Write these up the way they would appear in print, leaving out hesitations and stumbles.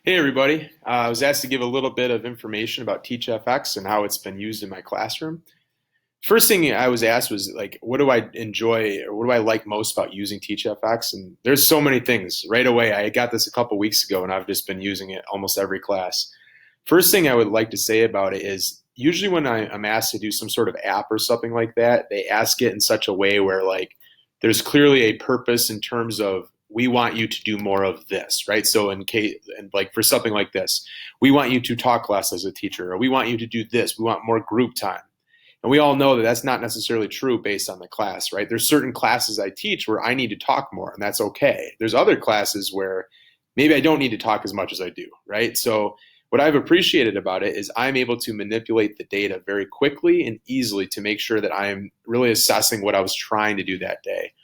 Hey everybody, I was asked to give a little bit of information about TeachFX and how it's been used in my classroom. First thing I was asked was like, what do I enjoy or what do I like most about using TeachFX? And there's so many things. Right away, I got this a couple weeks ago and I've just been using it almost every class. First thing I would like to say about it is usually when I'm asked to do some sort of app or something like that, they ask it in such a way where like there's clearly a purpose in terms of we want you to do more of this, right? So in case and like for something like this, we want you to talk less as a teacher, or we want you to do this, we want more group time. And we all know that that's not necessarily true based on the class, right? There's certain classes I teach where I need to talk more, and that's okay. There's other classes where maybe I don't need to talk as much as I do, right? So what I've appreciated about it is I'm able to manipulate the data very quickly and easily to make sure that I'm really assessing what I was trying to do that day.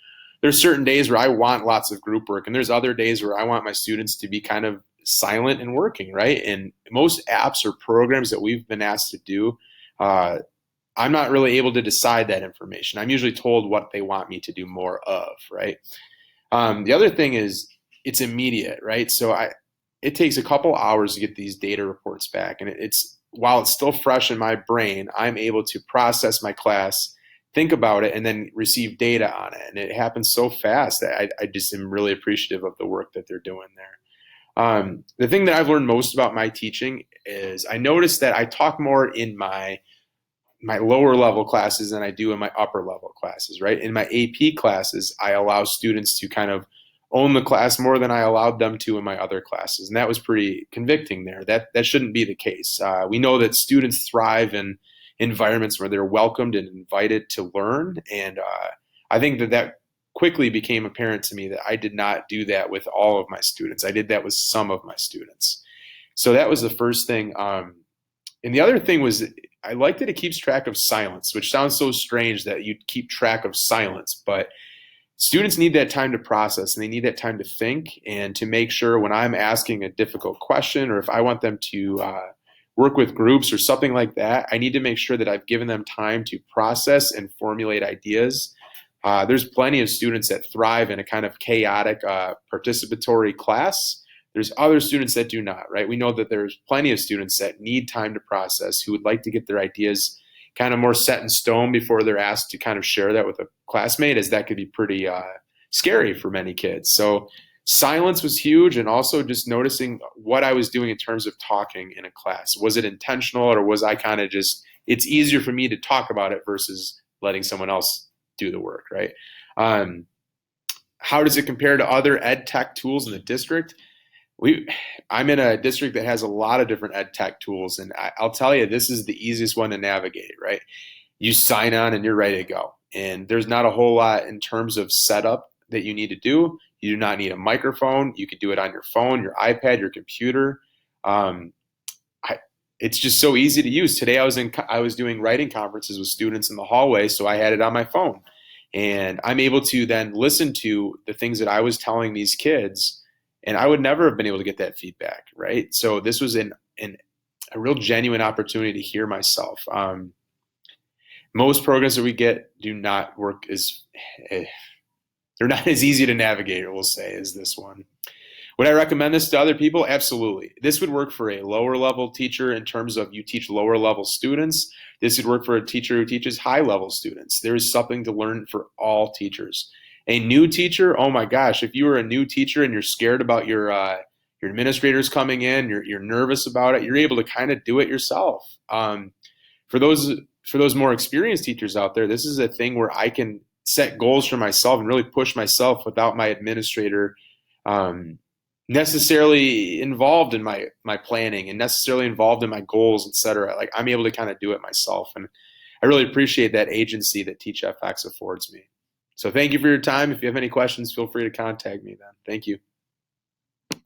There's certain days where I want lots of group work, and there's other days where I want my students to be kind of silent and working, right? And most apps or programs that we've been asked to do, uh, I'm not really able to decide that information. I'm usually told what they want me to do more of, right? The other thing is it's immediate, right? It takes a couple hours to get these data reports back, and it's while it's still fresh in my brain, I'm able to process my class, think about it, and then receive data on it. And it happens so fast that I just am really appreciative of the work that they're doing there. The thing that I've learned most about my teaching is I noticed that I talk more in my lower level classes than I do in my upper level classes, right? In my AP classes, I allow students to kind of own the class more than I allowed them to in my other classes. And that was pretty convicting there. That shouldn't be the case. We know that students thrive in environments where they're welcomed and invited to learn. And I think that quickly became apparent to me that I did not do that with all of my students. I did that with some of my students. So that was the first thing. And the other thing was I like that it keeps track of silence, which sounds so strange that you keep track of silence, but students need that time to process and they need that time to think and to make sure when I'm asking a difficult question or if I want them to work with groups or something like that, I need to make sure that I've given them time to process and formulate ideas. There's plenty of students that thrive in a kind of chaotic participatory class. There's other students that do not, right? We know that there's plenty of students that need time to process, who would like to get their ideas kind of more set in stone before they're asked to kind of share that with a classmate, as that could be pretty scary for many kids. So silence was huge, and also just noticing what I was doing in terms of talking in a class. Was it intentional, or was I kind of just, it's easier for me to talk about it versus letting someone else do the work, right? Um, how does it compare to other ed tech tools in the district? I'm in a district that has a lot of different ed tech tools, and I'll tell you, this is the easiest one to navigate, right? You sign on and you're ready to go. And there's not a whole lot in terms of setup that you need to do. You do not need a microphone. You can do it on your phone, your iPad, your computer. Um, it's just so easy to use. Today I was doing writing conferences with students in the hallway, so I had it on my phone. And I'm able to then listen to the things that I was telling these kids, and I would never have been able to get that feedback, right? So this was a real genuine opportunity to hear myself. Most programs that we get do not work as they're not as easy to navigate, we'll say, as this one. Would I recommend this to other people? Absolutely. This would work for a lower level teacher in terms of you teach lower level students. This would work for a teacher who teaches high level students. There is something to learn for all teachers. A new teacher, oh my gosh, if you are a new teacher and you're scared about your administrators coming in, you're nervous about it, you're able to kind of do it yourself. For those more experienced teachers out there, this is a thing where I can set goals for myself and really push myself without my administrator necessarily involved in my planning and necessarily involved in my goals, etc. Like I'm able to kind of do it myself, and I really appreciate that agency that TeachFX affords me. So thank you for your time. If you have any questions, feel free to contact me then. Thank you.